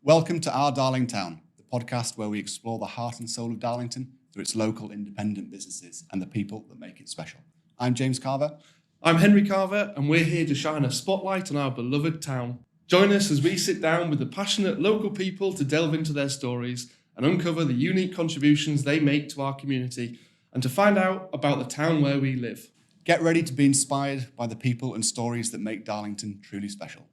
Welcome to Our Darlingtown, the podcast where we explore the heart and soul of Darlington through its local independent businesses and the people that make it special. I'm James Carver. I'm Henry Carver, and we're here to shine a spotlight on our beloved town. Join us as we sit down with the passionate local people to delve into their stories and uncover the unique contributions they make to our community and to find out about the town where we live. Get ready to be inspired by the people and stories that make Darlington truly special.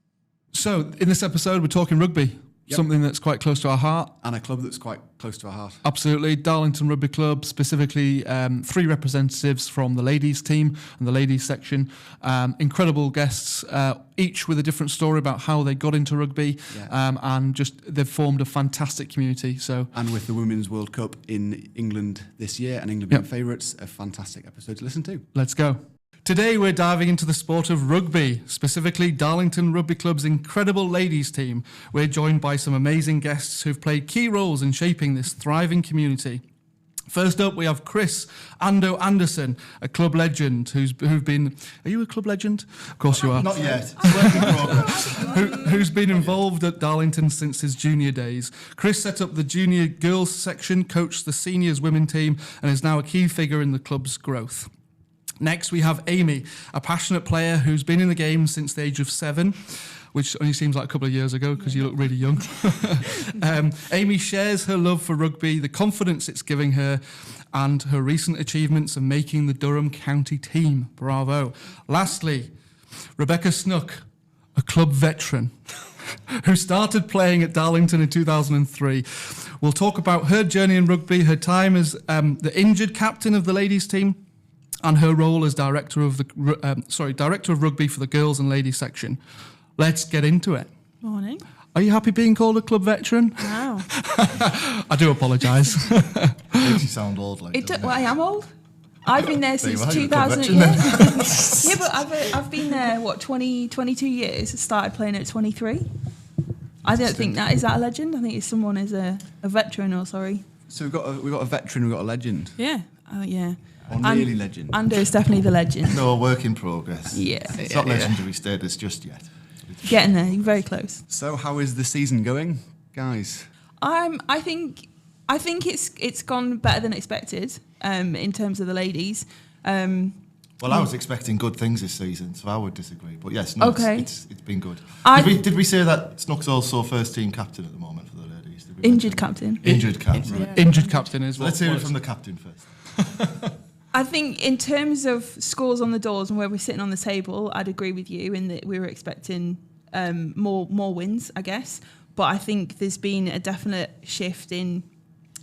So, in this episode, we're talking rugby. Yep. Something that's quite close to our heart. And a club that's quite close to our heart. Absolutely. Darlington Rugby Club, specifically 3 representatives from the ladies team and the ladies section. Incredible guests, each with a different story about how they got into rugby. Yeah. And just they've formed a fantastic community. And with the Women's World Cup in England this year and England being favourites, a fantastic episode to listen to. Let's go. Today we're diving into the sport of rugby, specifically Darlington Rugby Club's incredible ladies team. We're joined by some amazing guests who've played key roles in shaping this thriving community. First up, we have Chris Ando Anderson, a club legend who've been... Are you a club legend? Of course you are. Not yet. Work in progress. Who's been involved at Darlington since his junior days. Chris set up the junior girls section, coached the seniors women team, and is now a key figure in the club's growth. Next, we have Amy, a passionate player who's been in the game since the age of 7, which only seems like a couple of years ago because you look really young. Amy shares her love for rugby, the confidence it's giving her, and her recent achievements of making the Durham County Team. Bravo. Lastly, Rebecca Snook, a club veteran who started playing at Darlington in 2003. We'll talk about her journey in rugby, her time as the injured captain of the ladies team, and her role as director of rugby for the girls and ladies section. Let's get into it. Morning. Are you happy being called a club veteran? Wow. I do apologise. Makes you sound old, like. Well, I am old. I've been there since 2000. Yeah, but I've been there 22 years. I started playing at 23. I don't think that is that a legend. I think it's someone as a veteran or sorry. So we've got a veteran, we've got a legend. Yeah. Yeah. Or nearly legend. Ando is definitely the legend. No, work in progress. Yeah. It's not legendary status just yet. Getting there, you're very close. So how is the season going, guys? I think it's gone better than expected in terms of the ladies. Well, I was expecting good things this season, so I would disagree. But yes, it's been good. Did we say that Snook's also first team captain at the moment for the ladies? Injured captain. Injured captain. Right. Injured captain is. So let's hear it from the captain first. I think in terms of scores on the doors and where we're sitting on the table, I'd agree with you in that we were expecting more wins, I guess. But I think there's been a definite shift in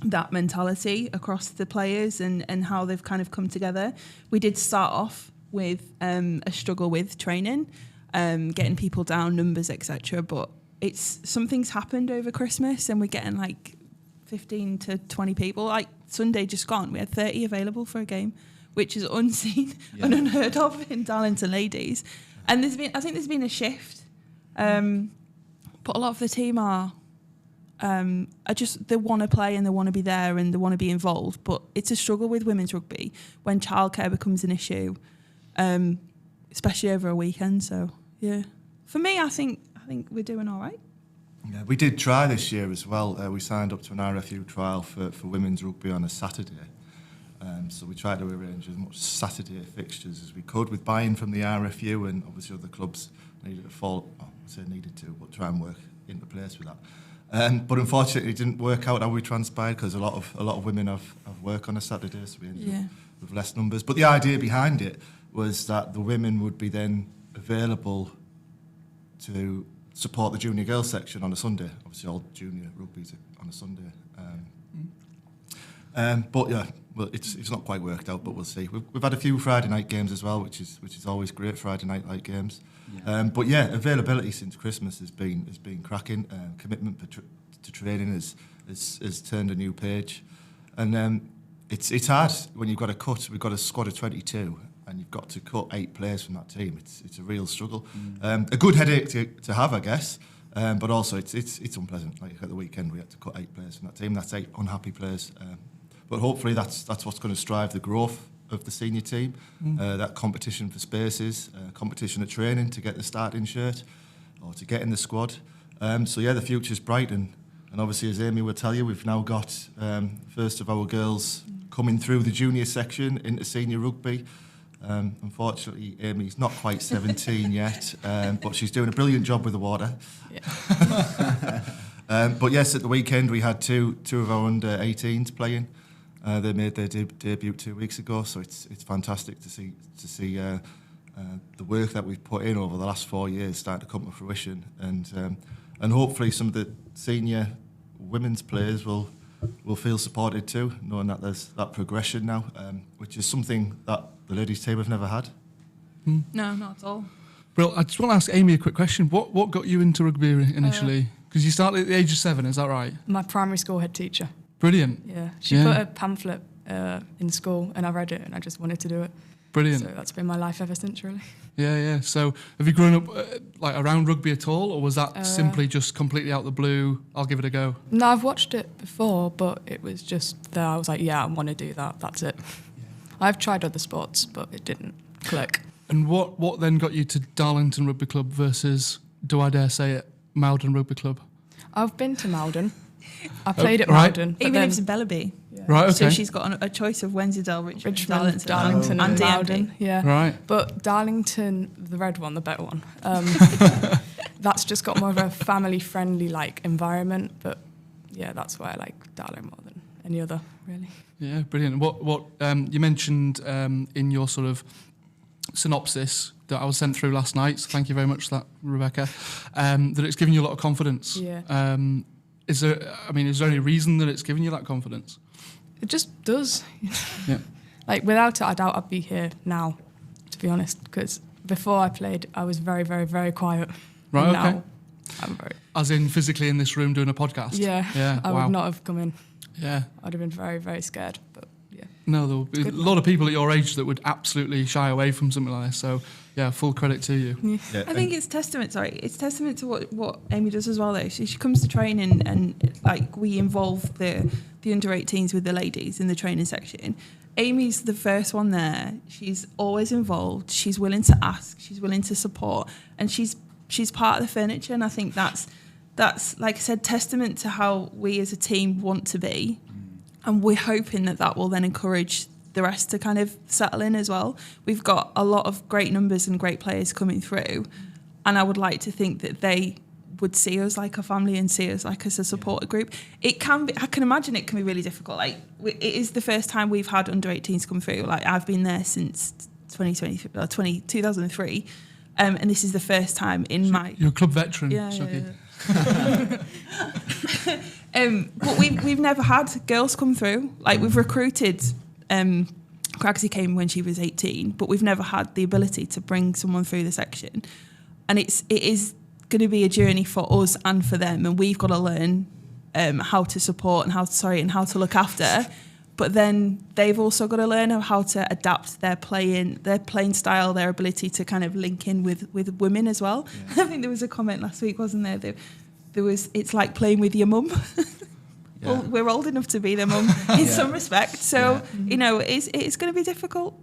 that mentality across the players and how they've kind of come together. We did start off with a struggle with training, getting people down, numbers, etc. But something's happened over Christmas and we're getting like 15 to 20 people. Like Sunday just gone, we had 30 available for a game, which is unseen and unheard of in Darlington ladies. And there's been a shift. But a lot of the team are just, they want to play and they want to be there and they want to be involved. But it's a struggle with women's rugby when childcare becomes an issue, especially over a weekend. So yeah, for me, I think we're doing all right. Yeah, we did try this year as well. We signed up to an RFU trial for women's rugby on a Saturday. So we tried to arrange as much Saturday fixtures as we could with buy-in from the RFU, and obviously other clubs needed to try and work into place with that. But unfortunately, it didn't work out how we transpired because a lot of women have work on a Saturday, so we ended up with less numbers. But the idea behind it was that the women would be then available to support the junior girls section on a Sunday. Obviously, all junior rugby's on a Sunday. But yeah, well, it's not quite worked out, but we'll see. We've had a few Friday night games as well, which is always great. Friday night games. Yeah. But yeah, availability since Christmas has been cracking. Commitment to training has turned a new page, and it's hard when you've got a cut. We've got a squad of 22. And you've got to cut 8 players from that team. It's a real struggle. A good headache to have, I guess, but also it's unpleasant. Like at the weekend, we had to cut 8 players from that team. That's 8 unhappy players. But hopefully that's what's going to drive the growth of the senior team. That competition for spaces, competition at training to get the starting shirt or to get in the squad. So yeah, the future's bright, and And obviously, as Amy will tell you, we've now got first of our girls coming through the junior section into senior rugby. Unfortunately, Amy's not quite 17 yet, but she's doing a brilliant job with the water. Yeah. But yes, at the weekend we had two of our under 18s playing. They made their debut 2 weeks ago, so it's fantastic to see the work that we've put in over the last 4 years start to come to fruition, and hopefully some of the senior women's players will feel supported too, knowing that there's that progression now, which is something that the ladies' team have never had. No, not at all. Well, I just want to ask Amy a quick question. What got you into rugby initially? Because you started at the age of 7, is that right? My primary school head teacher. Brilliant. Yeah. She put a pamphlet in school and I read it and I just wanted to do it. Brilliant. So that's been my life ever since, really. Yeah. So have you grown up like around rugby at all, or was that simply just completely out the blue, I'll give it a go? No, I've watched it before, but it was just there. I was like, yeah, I want to do that. That's it. Yeah. I've tried other sports, but it didn't click. And what then got you to Darlington Rugby Club versus, do I dare say it, Malden Rugby Club? I've been to Malden. I played at right. Malden. Amy lives in Bellaby. Yeah. Right, okay. So she's got a choice of Wensleydale, Richmond, Darlington and and DMP. Malden. Yeah. Right. But Darlington, the red one, the better one, that's just got more of a family-friendly like environment. But yeah, that's why I like Darling more than any other, really. Yeah, brilliant. What you mentioned in your sort of synopsis that I was sent through last night, so thank you very much for that, Rebecca, that it's given you a lot of confidence. Yeah. Is there any reason that it's given you that confidence? It just does. Yeah. Like, without it, I doubt I'd be here now, to be honest, because before I played, I was very, very, very quiet. Right, And okay. now I'm very... As in physically in this room doing a podcast? Yeah. I wow. would not have come in. Yeah. I'd have been very, very scared, but yeah. No, there will be a lot of people at your age that would absolutely shy away from something like this, so yeah, full credit to you. Yeah, I think it's testament to what Amy does as well, though. So she comes to training and like we involve the under 18s with the ladies in the training section. Amy's the first one there. She's always involved. She's willing to ask. She's willing to support, and she's part of the furniture. And I think that's like I said, testament to how we as a team want to be, and we're hoping that will then encourage the rest to kind of settle in as well. We've got a lot of great numbers and great players coming through, and I would like to think that they would see us like a family and see us like as a supporter group. It can be, I can imagine it can be really difficult. Like, it is the first time we've had under 18s come through. Like, I've been there since 2003, and this is the first time in my... You're a club veteran, Yeah. But But we've never had girls come through. Like, we've recruited... Cragsy came when she was 18, but we've never had the ability to bring someone through the section. And it is going to be a journey for us and for them, and we've got to learn how to support and how to look after. But then they've also got to learn how to adapt their playing style, their ability to kind of link in with women as well. Yeah. I think there was a comment last week, wasn't there? It's like playing with your mum. Yeah. Well, we're old enough to be their mum in some respect. So, it's going to be difficult.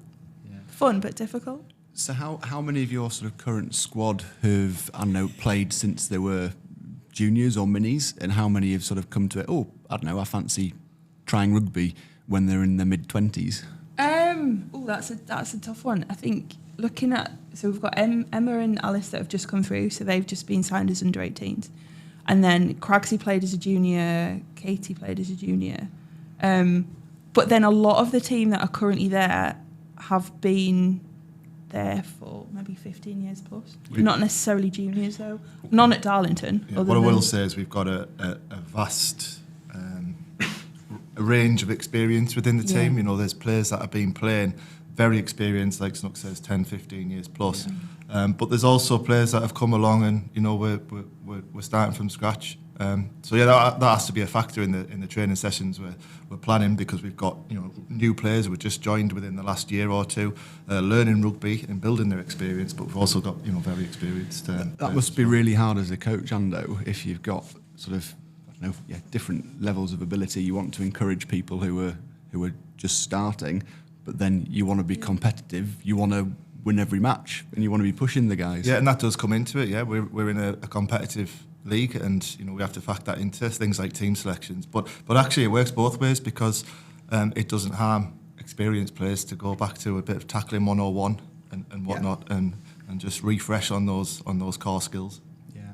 Yeah. Fun, but difficult. So how many of your sort of current squad have, I don't know, played since they were juniors or minis, and how many have sort of come to it, I fancy trying rugby when they're in their mid-20s? That's a tough one. I think looking at, so we've got Emma and Alice that have just come through, so they've just been signed as under 18s. And then Cragsy played as a junior, Katie played as a junior. But then a lot of the team that are currently there have been there for maybe 15 years plus. Not necessarily juniors, though. None at Darlington. Yeah, what I will say is we've got a vast a range of experience within the team. You know, there's players that have been playing very experienced, like Snook says, 10, 15 years plus. Yeah. But there's also players that have come along and, we're starting from scratch. That has to be a factor in the training sessions we're planning, because we've got new players who have just joined within the last year or two, learning rugby and building their experience. But we've also got very experienced. That must be really hard as a coach, Ando, if you've got sort of different levels of ability. You want to encourage people who are just starting, but then you want to be competitive. You want to win every match, and you want to be pushing the guys. Yeah, and that does come into it. Yeah, we're in a competitive league, and we have to factor that into things like team selections. But actually, it works both ways because it doesn't harm experienced players to go back to a bit of tackling 101 and whatnot, and just refresh on those core skills. Yeah.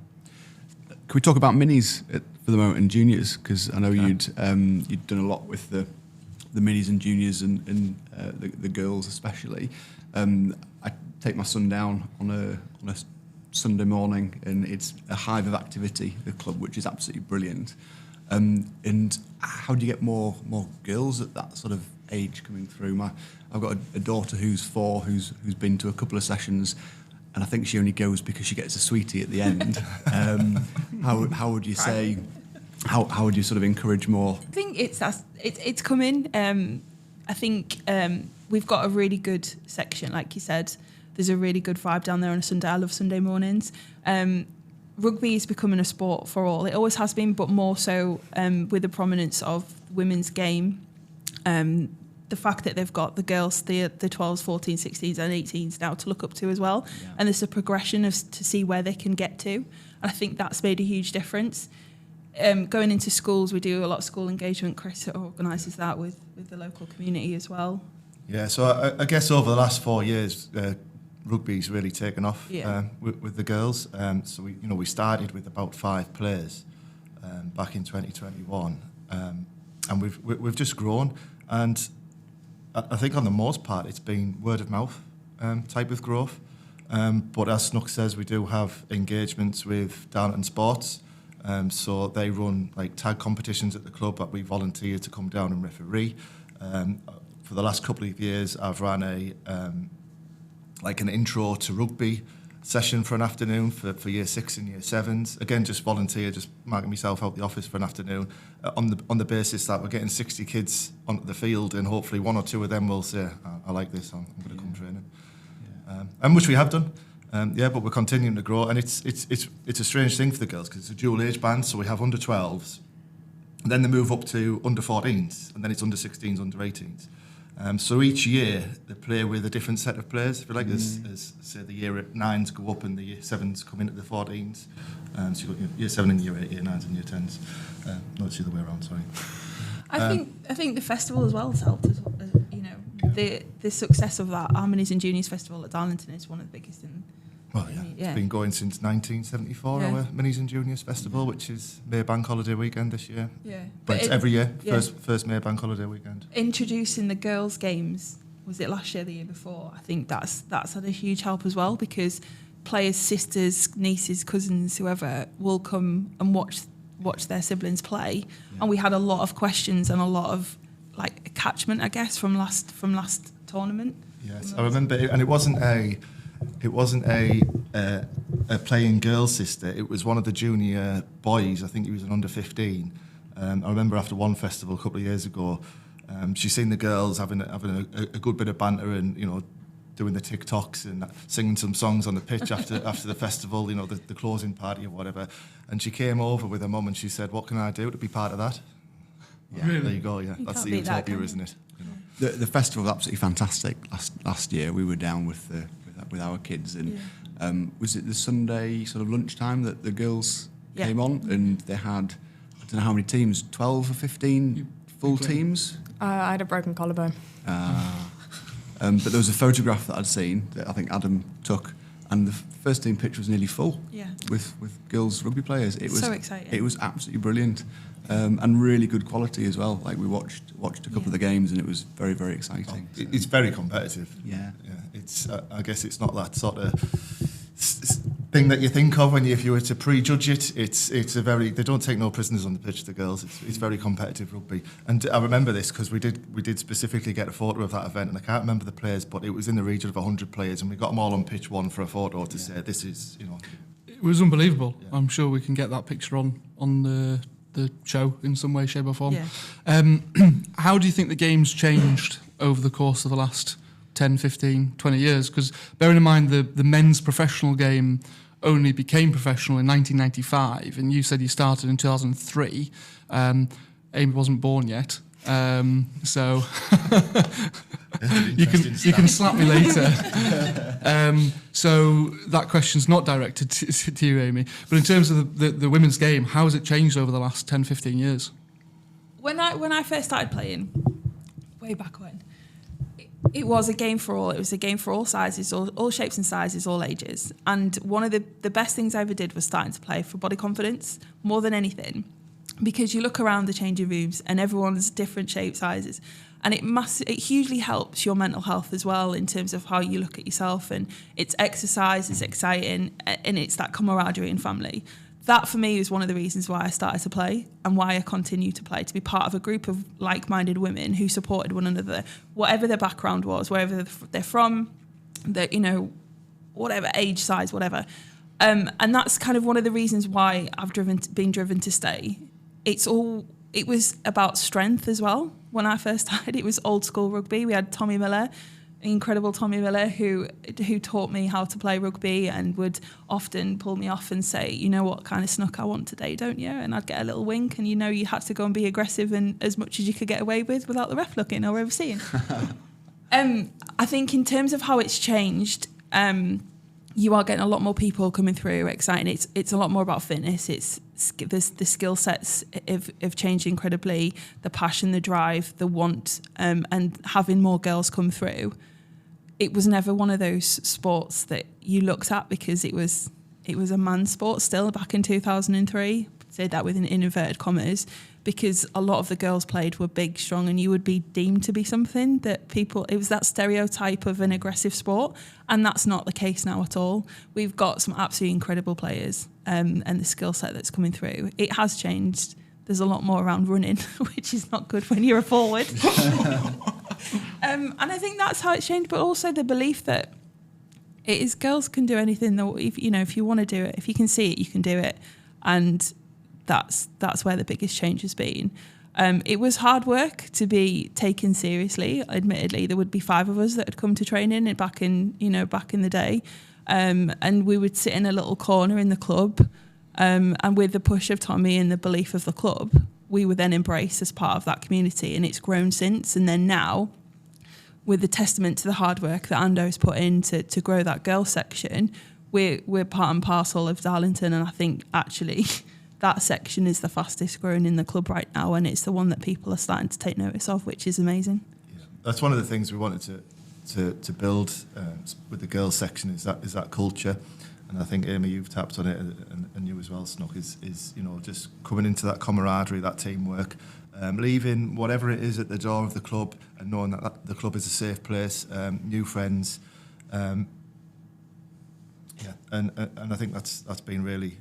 Can we talk about minis for the moment and juniors? Because I know you'd done a lot with the minis and juniors and the girls especially. I take my son down on a Sunday morning, and it's a hive of activity, the club, which is absolutely brilliant. And how do you get more girls at that sort of age coming through? I've got a daughter who's 4, who's been to a couple of sessions, and I think she only goes because she gets a sweetie at the end. How would you say? How would you sort of encourage more? I think it's coming. I think we've got a really good section, like you said. There's a really good vibe down there on a Sunday. I love Sunday mornings. Rugby is becoming a sport for all. It always has been, but more so with the prominence of women's game. The fact that they've got the girls, the 12s, 14s, 16s and 18s now to look up to as well. Yeah. And there's a progression to see where they can get to. And I think that's made a huge difference. Going into schools, we do a lot of school engagement. Chris organises that with the local community as well. Yeah, so I guess over the last 4 years, rugby's really taken off with the girls. So we started with about 5 players back in 2021, and we've just grown. And I think on the most part, it's been word of mouth type of growth. But as Snook says, we do have engagements with Darlington Sports. So they run like tag competitions at the club that we volunteer to come down and referee. For the last couple of years, I've ran an intro to rugby session for an afternoon for year 6 and year 7s. Again, just volunteer, just marking myself out the office for an afternoon on the basis that we're getting 60 kids onto the field, and hopefully 1 or 2 of them will say, I like this, I'm going to come training. Yeah. And which we have done. But we're continuing to grow, and it's a strange thing for the girls because it's a dual age band. So we have under 12s, and then they move up to under 14s, and then it's under 16s, under 18s. So each year they play with a different set of players. If you like, as say the year 9s go up and the year 7s come into the 14s. So you've got year 7 and year 8, year 9s and year 10s. No, it's the other way around. Sorry. I think the festival as well has helped us. The success of that Harmonies and Juniors Festival at Darlington is one of the biggest in. Well, yeah. It's been going since 1974, our Minis and Juniors Festival, which is May Bank Holiday weekend this year. Yeah. But it's every year, first May Bank Holiday weekend. Introducing the girls' games, was it last year, the year before? I think that's had a huge help as well, because players' sisters, nieces, cousins, whoever, will come and watch their siblings play. Yeah. And we had a lot of questions and a lot of catchment, I guess, from last tournament. Yes, I remember, and it wasn't a playing girl sister. It was one of the junior boys. I think he was an under 15. I remember after one festival a couple of years ago, she's seen the girls having a good bit of banter and doing the TikToks and singing some songs on the pitch after the festival. The closing party or whatever. And she came over with her mum and she said, "What can I do to be part of that?" Yeah, really? There you go. Yeah, that's the utopia, isn't it? The festival was absolutely fantastic last year. We were down with our kids, and was it the Sunday sort of lunchtime that the girls came on, and they had, I don't know how many teams, 12 or 15 full teams? I had a broken collarbone. But there was a photograph that I'd seen that I think Adam took, and the first team pitch was nearly full with girls rugby players. It was so exciting. It was absolutely brilliant. And really good quality as well. Like we watched a couple of the games, and it was very, very exciting. It's very competitive. Yeah. It's I guess it's not that sort of thing that you think of if you were to prejudge it. They don't take no prisoners on the pitch. The girls. It's very competitive rugby. And I remember this because we did specifically get a photo of that event, and I can't remember the players, but it was in the region of 100 players, and we got them all on pitch 1 for a photo to say this is It was unbelievable. Yeah. I'm sure we can get that picture on the show in some way, shape or form. Yeah. How do you think the game's changed over the course of the last 10, 15, 20 years? Because bearing in mind the men's professional game only became professional in 1995, and you said you started in 2003. Amy wasn't born yet. So You can slap me later. So that question's not directed to you, Amy. But in terms of the women's game, how has it changed over the last 10, 15 years? When I first started playing, way back when, it was a game for all. It was a game for all sizes, all shapes and sizes, all ages. And one of the best things I ever did was starting to play for body confidence more than anything, because you look around the changing rooms and everyone's different shape sizes, and it hugely helps your mental health as well in terms of how you look at yourself. And it's exercise, it's exciting, and it's that camaraderie and family. That for me was one of the reasons why I started to play and why I continue to play, to be part of a group of like-minded women who supported one another, whatever their background was, wherever they're from, whatever age, size, whatever. And that's kind of one of the reasons why I've been driven to stay. It was about strength as well. When I first started, it was old school rugby. We had Tommy Miller, incredible Tommy Miller, who taught me how to play rugby and would often pull me off and say, you know what kind of snook I want today, don't you? And I'd get a little wink, and you had to go and be aggressive and as much as you could get away with without the ref looking or overseeing. I think in terms of how it's changed, you are getting a lot more people coming through, exciting. It's a lot more about fitness. The skill sets have changed incredibly. The passion, the drive, the want, and having more girls come through. It was never one of those sports that you looked at because it was a man's sport still back in 2003. Say that within inverted commas, because a lot of the girls played were big, strong, and you would be deemed to be something that it was that stereotype of an aggressive sport, and that's not the case now at all. We've got some absolutely incredible players, and the skill set that's coming through. It has changed. There's a lot more around running, which is not good when you're a forward. And I think that's how it's changed, but also the belief that it is girls can do anything. That if you want to do it, if you can see it, you can do it, and that's where the biggest change has been. It was hard work to be taken seriously. Admittedly, there would be 5 of us that had come to training back in the day, and we would sit in a little corner in the club, and with the push of Tommy and the belief of the club, we were then embraced as part of that community, and it's grown since. And then now, with the testament to the hard work that Ando's put in to grow that girls section, we're part and parcel of Darlington, and I think actually that section is the fastest growing in the club right now, and it's the one that people are starting to take notice of, which is amazing. Yeah. That's one of the things we wanted to build with the girls section is that culture, and I think Amy, you've tapped on it, and you as well, Snook, is just coming into that camaraderie, that teamwork, leaving whatever it is at the door of the club, and knowing that the club is a safe place, new friends, and I think that's been really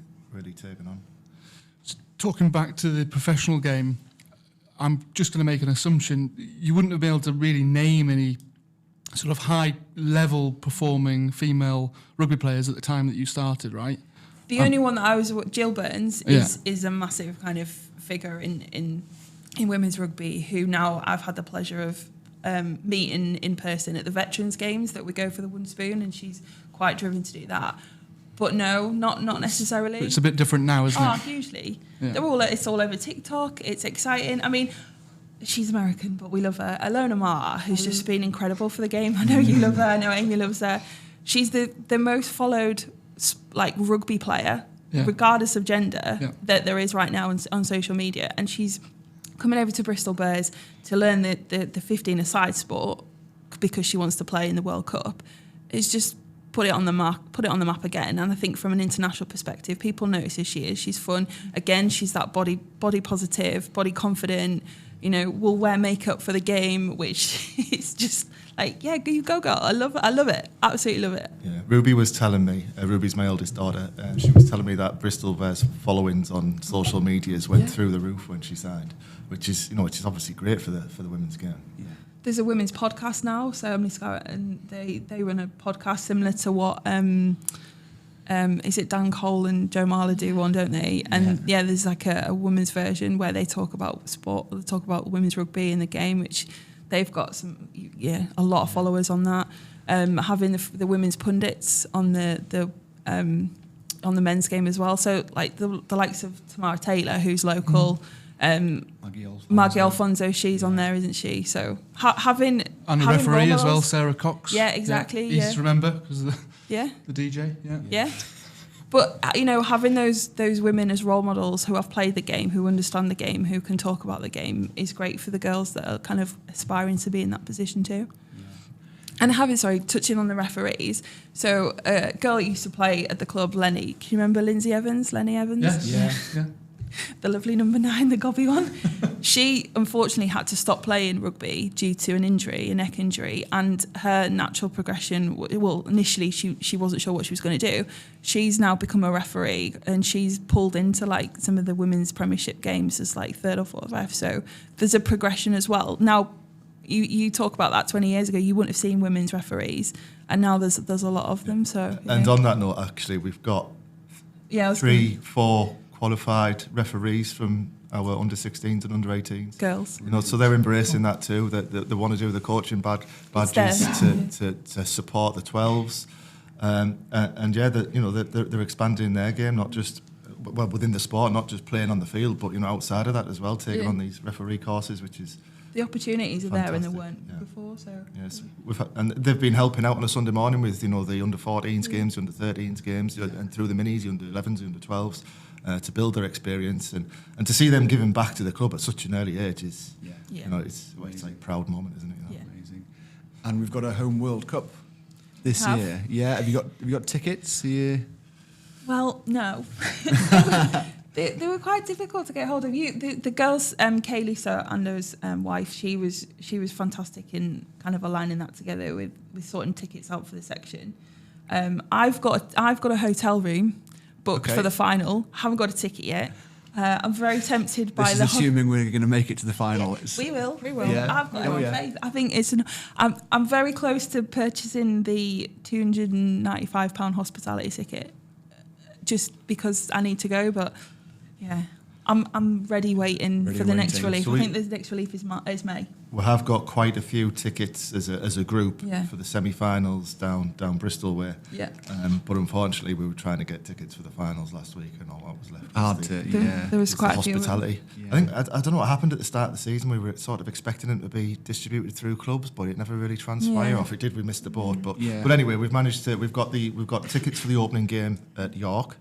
taken on. Talking back to the professional game, I'm just going to make an assumption. You wouldn't have been able to really name any sort of high-level performing female rugby players at the time that you started, right? The only one that I was, Jill Burns, is a massive kind of figure in women's rugby, who now I've had the pleasure of meeting in person at the Veterans Games that we go for the Wooden Spoon, and she's quite driven to do that. But no, not necessarily. It's a bit different now, isn't it? Oh, hugely. Yeah. It's all over TikTok. It's exciting. I mean, she's American, but we love her. Alona Mara, who's just been incredible for the game. I know you love her. I know Amy loves her. She's the most followed rugby player, regardless of gender, that there is right now on social media. And she's coming over to Bristol Bears to learn the 15-a-side sport because she wants to play in the World Cup. It's just put it on the map again. And I think from an international perspective, people notice who she is. She's fun. Again, she's that body positive, body confident, will wear makeup for the game, which is just you go girl. I love it. Absolutely love it. Yeah, Ruby was telling me, Ruby's my eldest daughter, she was telling me that Bristol Bears followings on social medias went through the roof when she signed, which is obviously great for the women's game. Yeah. There's a women's podcast now, so Emily Scarrett, and they run a podcast similar to what is it Dan Cole and Joe Marler do one, don't they? And there's like a women's version where they talk about sport, they talk about women's rugby in the game, which they've got a lot of followers on that. Having the women's pundits on the men's game as well. So like the likes of Tamara Taylor, who's local. Maggie Alfonso, she's on there, isn't she? So having And a having referee role as well, models- Sarah Cox. Yeah, exactly, Easy yeah. to remember because of Yeah, the DJ. yeah. But having those women as role models who have played the game, who understand the game, who can talk about the game, is great for the girls that are kind of aspiring to be in that position too. And touching on the referees. So a girl that used to play at the club, Lenny. Can you remember Lindsay Evans? Lenny Evans? Yes. Yeah. The lovely number 9, the gobby one. She unfortunately had to stop playing rugby due to an injury, a neck injury, and her natural progression, well, initially she wasn't sure what she was going to do. She's now become a referee, and she's pulled into like some of the women's premiership games as like 3rd or 4th ref. So there's a progression as well. Now, you talk about that 20 years ago, you wouldn't have seen women's referees, and now there's a lot of them. So And on that note, actually, we've got 3-4 qualified referees from our under-16s and under-18s. girls. So they're embracing that too. They want to do the coaching badges to support the 12s, and they're expanding their game, not just within the sport, not just playing on the field, but outside of that as well, taking on these referee courses, which is The opportunities are there and there fantastic, weren't before. So yes, and they've been helping out on a Sunday morning with the under-14s games, the under-13s games, and through the minis, the under-11s, the under-12s. To build their experience and to see them giving back to the club at such an early age is, it's like a proud moment, isn't it? Yeah. Amazing. And we've got a home World Cup this Have. year. Yeah, have you got tickets here? well, no. They were quite difficult to get hold of. The girls, Kaylee, so Ando's wife, she was fantastic in kind of aligning that together with sorting tickets out for the section. I've got a hotel room booked for the final. Haven't got a ticket yet. I'm very tempted by This is assuming we're going to make it to the final. We will. Yeah. I've got faith. I think I'm very close to purchasing the £295 hospitality ticket, just because I need to go. But yeah, I'm ready waiting for the next relief. So I think the next relief is May. We have got quite a few tickets as a group Yeah. for the semi-finals down Bristol way. Yeah. But unfortunately, we were trying to get tickets for the finals last week, and all that was left. Hard to, There was quite a few. Hospitality. Yeah. I think I don't know what happened at the start of the season. We were sort of expecting them to be distributed through clubs, but it never really transpired. Yeah. Or if it did, we missed the board. But Yeah. but anyway, we've managed to. We've got tickets for the opening game at York,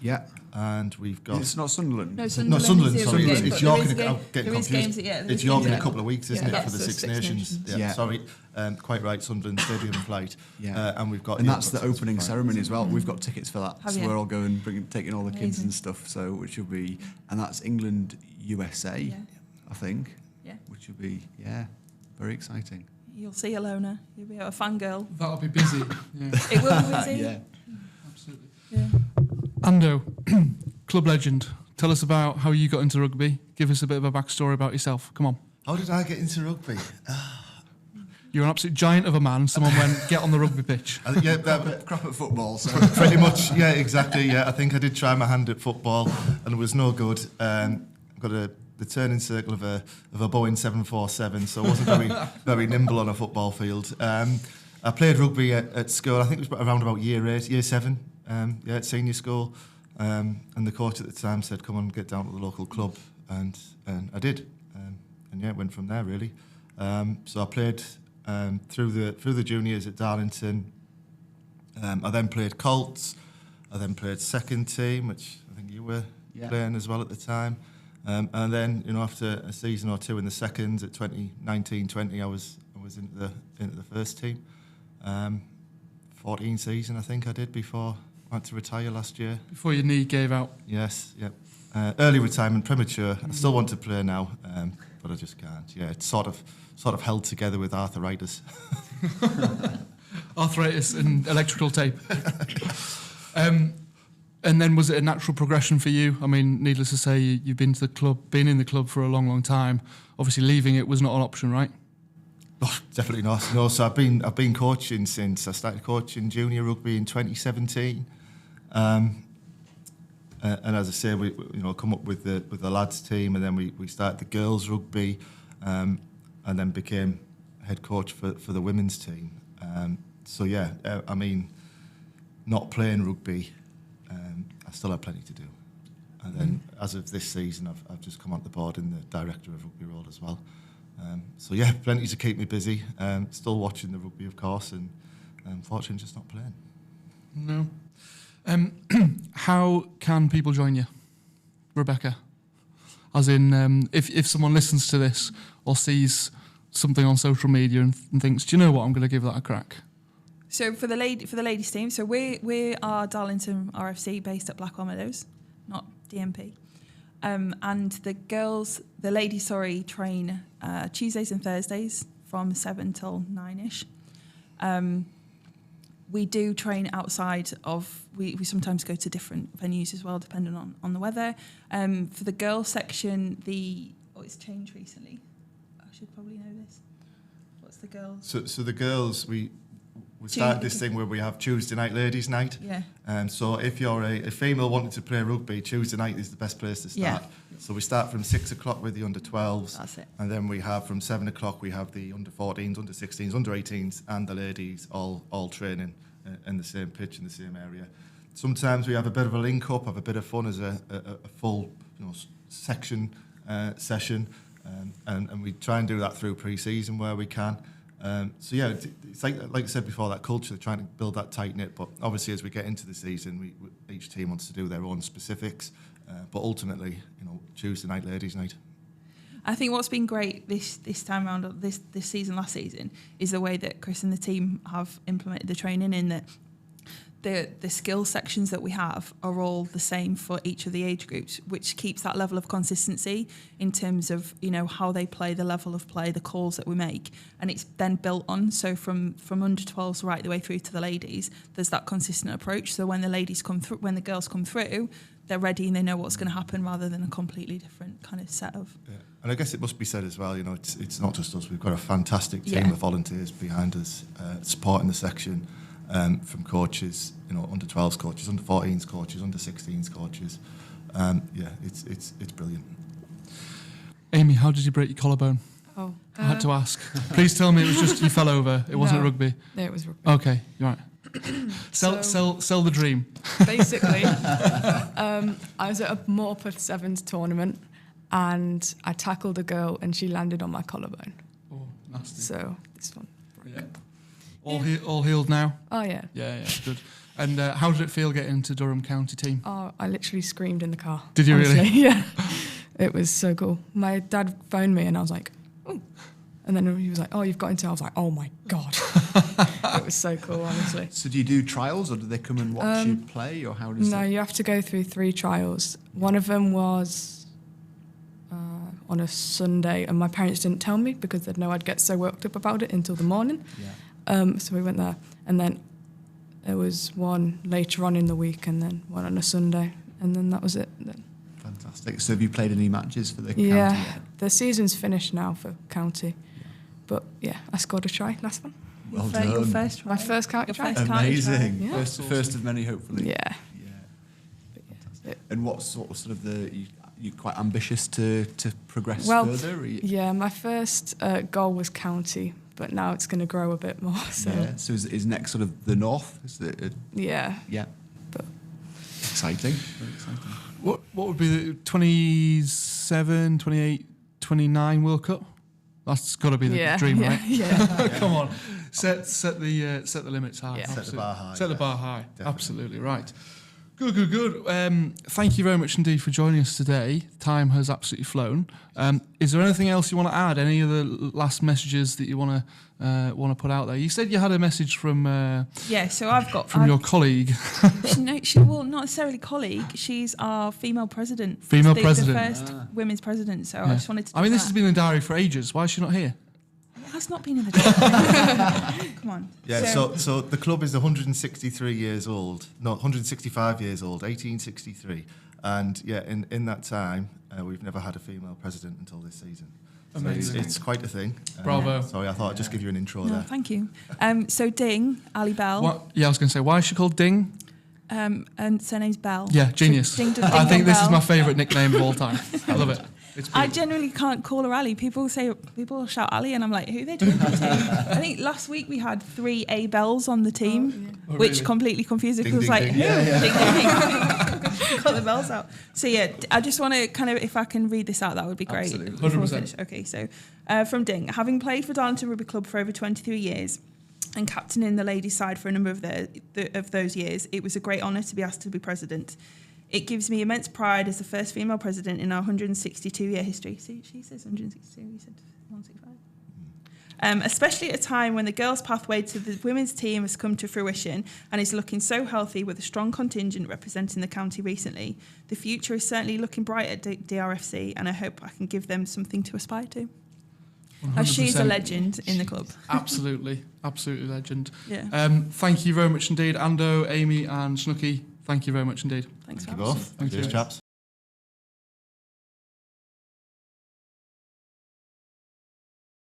Yeah. and we've got. It's not Sunderland. No, Sunderland. Sorry, it's York. I'm getting There is confused. games, It's York in a couple of weeks, isn't Yeah. it, for the So Six Six Nations? Nations. Yeah, Yeah. sorry, quite right. Sunderland Stadium flight. Yeah. And we've got. And yeah, that's we've the got tickets opening for Friday. ceremony as well. We've got tickets for that. Have So you? we're all going, taking all the kids Amazing. and stuff. So which will be, and that's England, USA, Yeah. I think. Yeah. Which will be, very exciting. You'll see Alona. You'll be a fangirl. That'll be busy. Yeah, It will be busy. Yeah. absolutely. Yeah. Ando, club legend. Tell us about how you got into rugby. Give us a bit of a backstory about yourself. Come on. How did I get into rugby? You're an absolute giant of a man. Someone went, get on the rugby pitch. I think, yeah, Crap at football. So. pretty much. Yeah, exactly. Yeah, I think I did try my hand at football, and it was no good. Got the turning circle of a Boeing 747, so I wasn't very nimble on a football field. I played rugby at school. I think it was around about year 7. At senior school. And the coach at the time said, "Come on, get down to the local club," and I did. It went from there really. So I played through the juniors at Darlington. I then played Colts. I then played second team, which I think you were playing as well at the time. And then after a season or two in the seconds at 2019-20, I was into the first team. 14 season I think I did before I had to retire last year. Before your knee gave out. Yes, yep. Early retirement, premature. I still want to play now, but I just can't. Yeah, it's sort of held together with arthritis. Arthritis and electrical tape. And then was it a natural progression for you? I mean, needless to say, you've been in the club for a long, long time. Obviously, leaving it was not an option, right? Oh, definitely not. No, so I've been coaching since I started coaching junior rugby in 2017. And as I say, we come up with the lads team, and then we started the girls rugby, and then became head coach for the women's team. I mean, not playing rugby, I still have plenty to do. And then as of this season, I've just come on the board in the director of rugby role as well. So yeah, plenty to keep me busy. Still watching the rugby, of course, and unfortunately just not playing. No. How can people join you, Rebecca? As in, if someone listens to this or sees something on social media and thinks, do you know what, I'm going to give that a crack. So for the ladies team, so we are Darlington RFC based at Blackwell Meadows, not DMP. And the ladies, train Tuesdays and Thursdays from 7 till 9ish. We do train outside of. We sometimes go to different venues as well, depending on the weather. For the girls section, it's changed recently. I should probably know this. What's the girls? So the girls, we started this thing where we have Tuesday night ladies night. Yeah. So if you're a female wanting to play rugby, Tuesday night is the best place to start. Yeah. So we start from 6 o'clock with the under 12s. That's it. And then we have from 7 o'clock we have the under 14s, under 16s, under 18s, and the ladies all training in the same pitch in the same area. Sometimes we have a bit of a link up, have a bit of fun as a full section session, and we try and do that through pre-season where we can. So yeah, it's like I said before, that culture, trying to build that tight knit. But obviously, as we get into the season, each team wants to do their own specifics. But ultimately, Tuesday night, ladies' night. I think what's been great this time around, this season, last season, is the way that Chris and the team have implemented the training, in that the skill sections that we have are all the same for each of the age groups, which keeps that level of consistency in terms of how they play, the level of play, the calls that we make, and it's then built on. So from under 12s right the way through to the ladies, there's that consistent approach. So when the girls come through, they're ready and they know what's going to happen, rather than a completely different kind of set of. Yeah. And I guess it must be said as well, it's not just us. We've got a fantastic team of volunteers behind us, supporting the section. From coaches, under 12s coaches, under 14s coaches, under 16s coaches. It's brilliant. Amy, how did you break your collarbone? Oh, I had to ask. Please tell me it was just you fell over. It wasn't rugby. No, it was rugby. Okay, you're right. Sell the dream. Basically, I was at a Morpeth Sevens tournament, and I tackled a girl, and she landed on my collarbone. Oh, nasty. So this one. Yeah. All healed now? Oh, yeah. Yeah, good. And how did it feel getting into Durham County Team? Oh, I literally screamed in the car. Did you honestly. really? Yeah. It was so cool. My dad phoned me and I was like, oh. And then he was like, oh, you've got into it. I was like, oh my God. It was so cool, honestly. So do you do trials, or do they come and watch you play, or how does No, that? you have to go through 3 trials. One of them was on a Sunday, and my parents didn't tell me because they'd know I'd get so worked up about it until the morning. Yeah. So we went there, and then there was one later on in the week, and then one on a Sunday, and then that was it. Then. Fantastic. So have you played any matches for the county Yeah, yet? the season's finished now for county, but yeah, I scored a try last one. Well Your done. first try. My first county Your try. first county Amazing. try. Yeah. First of many, hopefully. Yeah. Yeah. And what sort of you quite ambitious to progress Well, further? Or yeah, my first goal was county, but now it's going to grow a bit more. So yeah. So is next sort of the north? Is it, yeah. yeah. But Exciting. Very exciting. What would be the 27, 28, 29 World Cup? That's got to be the dream, yeah, right? Yeah. Come on, set the limits high. Yeah. Set the bar high. Set the yeah. bar high. Definitely. Absolutely right. Good. Thank you very much indeed for joining us today. Time has absolutely flown. Is there anything else you want to add? Any other last messages that you want to put out there? You said you had a message from So I've got your colleague. She will not necessarily colleague. She's our female president. Female the president. The first women's president. So I just wanted to. I mean, do this that. has been in the diary for ages. Why is she not here? That's not been in the diary. Come on. Yeah, so the club is 163 years old. No, 165 years old, 1863. And yeah, in that time, we've never had a female president until this season. So Amazing. it's quite a thing. Bravo. Sorry, I thought I'd just give you an intro No, there. thank you. So Ding, Ali Bell. What? Yeah, I was going to say, why is she called Ding? And surname's Bell. Yeah, genius. So Ding, I think Ding this is Bell. my favourite nickname of all time. I love it. It's I brilliant. genuinely can't call her Ali. People shout Ali, and I'm like, who are they talking to? I think last week we had 3 A Bells on the team, Oh, which really? completely confused me. Ding, Because I was ding, like, ding. who? Yeah, Ding, ding, ding. Got the bells out. So yeah, I just want to kind of, if I can read this out, that would be great. Absolutely. before we 100%. finish. Okay, so from Ding, having played for Darlington Rugby Club for over 23 years and captaining the ladies' side for a number of those years, it was a great honour to be asked to be president. It gives me immense pride as the first female president in our 162-year history. See, she says 162, you said 165. Especially at a time when the girls' pathway to the women's team has come to fruition and is looking so healthy with a strong contingent representing the county recently. The future is certainly looking bright at DRFC, and I hope I can give them something to aspire to. As she's a 100%. legend in the club. Absolutely legend. Yeah. Thank you very much indeed, Ando, Amy and Snooky. Thank you very much indeed. Thanks Thank for you having us. both. Thank Cheers, you. chaps.